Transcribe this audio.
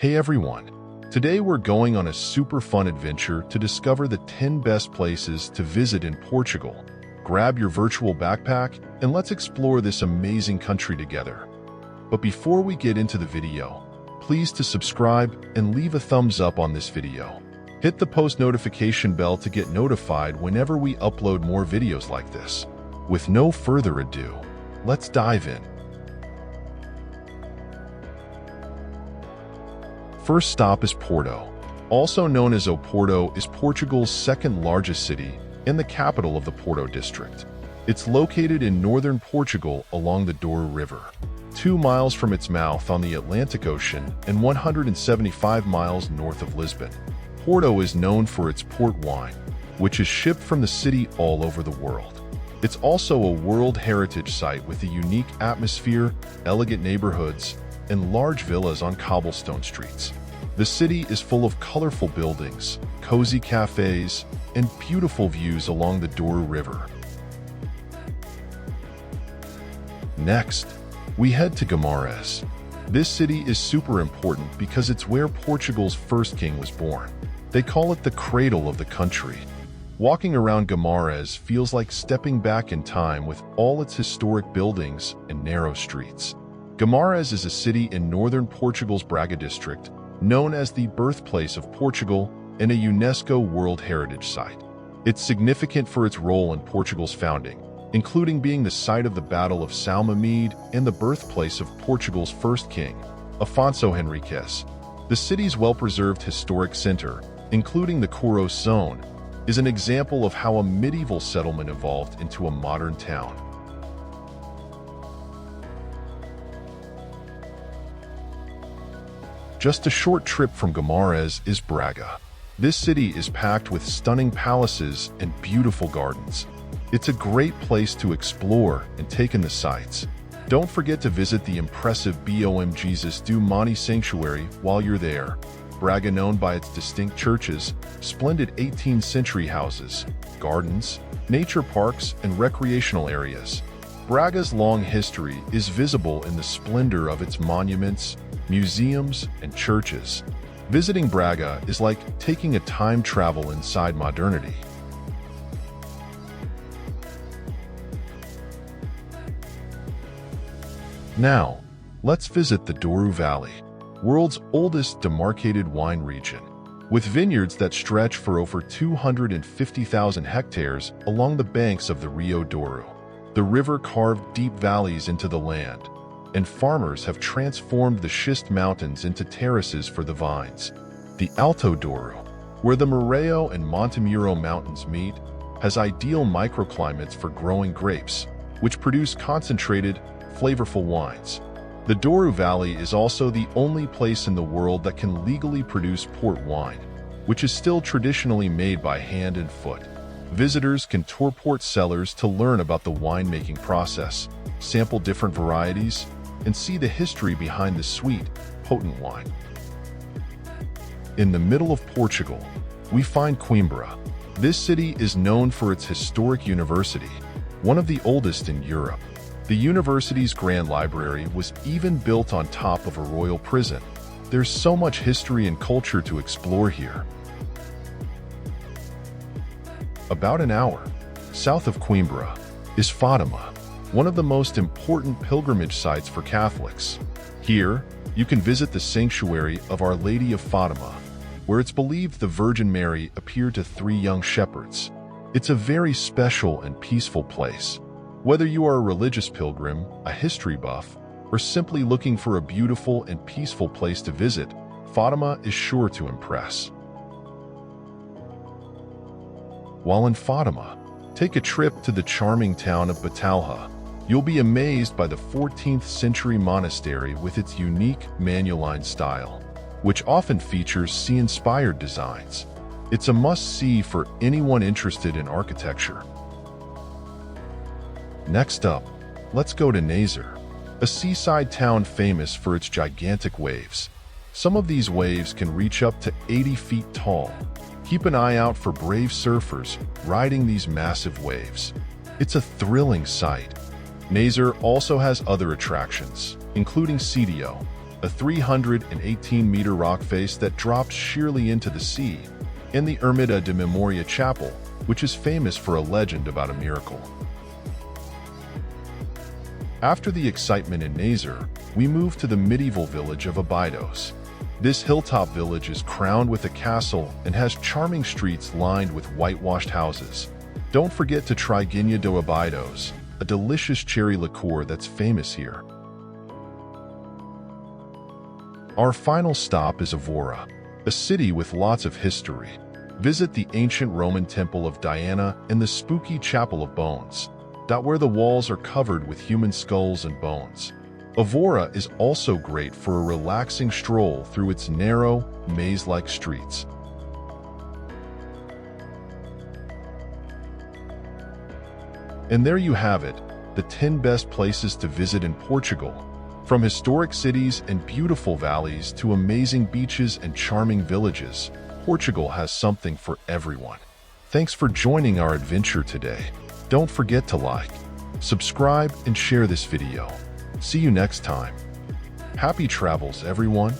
Hey everyone! Today we're going on a super fun adventure to discover the 10 best places to visit in Portugal. Grab your virtual backpack and let's explore this amazing country together. But before we get into the video, please to subscribe and leave a thumbs up on this video. Hit the post notification bell to get notified whenever we upload more videos like this. With no further ado, let's dive in. First stop is Porto. Also known as Oporto, is Portugal's second largest city and the capital of the Porto district. It's located in northern Portugal along the Douro River, 2 miles from its mouth on the Atlantic Ocean and 175 miles north of Lisbon. Porto is known for its port wine, which is shipped from the city all over the world. It's also a World Heritage Site with a unique atmosphere, elegant neighborhoods, and large villas on cobblestone streets. The city is full of colorful buildings, cozy cafes, and beautiful views along the Douro River. Next, we head to Guimarães. This city is super important because it's where Portugal's first king was born. They call it the cradle of the country. Walking around Guimarães feels like stepping back in time with all its historic buildings and narrow streets. Guimarães is a city in northern Portugal's Braga district, known as the birthplace of Portugal and a UNESCO World Heritage Site. It's significant for its role in Portugal's founding, including being the site of the Battle of São Mamede and the birthplace of Portugal's first king, Afonso Henriques. The city's well-preserved historic center, including the Couro Zone, is an example of how a medieval settlement evolved into a modern town. Just a short trip from Guimarães is Braga. This city is packed with stunning palaces and beautiful gardens. It's a great place to explore and take in the sights. Don't forget to visit the impressive Bom Jesus do Monte sanctuary while you're there. Braga, known by its distinct churches, splendid 18th century houses, gardens, nature parks, and recreational areas. Braga's long history is visible in the splendor of its monuments, museums, and churches. Visiting Braga is like taking a time travel inside modernity. Now, let's visit the Douro Valley, world's oldest demarcated wine region, with vineyards that stretch for over 250,000 hectares along the banks of the Rio Douro. The river carved deep valleys into the land, and farmers have transformed the schist mountains into terraces for the vines. The Alto Douro, where the Moreio and Monte mountains meet, has ideal microclimates for growing grapes, which produce concentrated, flavorful wines. The Douro Valley is also the only place in the world that can legally produce port wine, which is still traditionally made by hand and foot. Visitors can tour port cellars to learn about the winemaking process, sample different varieties, and see the history behind the sweet, potent wine. In the middle of Portugal, we find Coimbra. This city is known for its historic university, one of the oldest in Europe. The university's grand library was even built on top of a royal prison. There's so much history and culture to explore here. About an hour south of Coimbra is Fátima, one of the most important pilgrimage sites for Catholics. Here, you can visit the sanctuary of Our Lady of Fátima, where it's believed the Virgin Mary appeared to 3 young shepherds. It's a very special and peaceful place. Whether you are a religious pilgrim, a history buff, or simply looking for a beautiful and peaceful place to visit, Fátima is sure to impress. While in Fátima, take a trip to the charming town of Batalha. You'll be amazed by the 14th century monastery with its unique Manueline style, which often features sea-inspired designs. It's a must-see for anyone interested in architecture. Next up, let's go to Nazaré, a seaside town famous for its gigantic waves. Some of these waves can reach up to 80 feet tall. Keep an eye out for brave surfers riding these massive waves. It's a thrilling sight. Nazaré also has other attractions, including CDO, a 318-meter rock face that drops sheerly into the sea, and the Ermita de Memoria Chapel, which is famous for a legend about a miracle. After the excitement in Nazaré, we move to the medieval village of Abidos. This hilltop village is crowned with a castle and has charming streets lined with whitewashed houses. Don't forget to try Guinha do Abidos, a delicious cherry liqueur that's famous here. Our final stop is Évora, a city with lots of history. Visit the ancient Roman Temple of Diana and the spooky Chapel of Bones, where the walls are covered with human skulls and bones. Évora is also great for a relaxing stroll through its narrow, maze-like streets. And there you have it, the 10 best places to visit in Portugal. From historic cities and beautiful valleys to amazing beaches and charming villages, Portugal has something for everyone. Thanks for joining our adventure today. Don't forget to like, subscribe, and share this video. See you next time. Happy travels, everyone.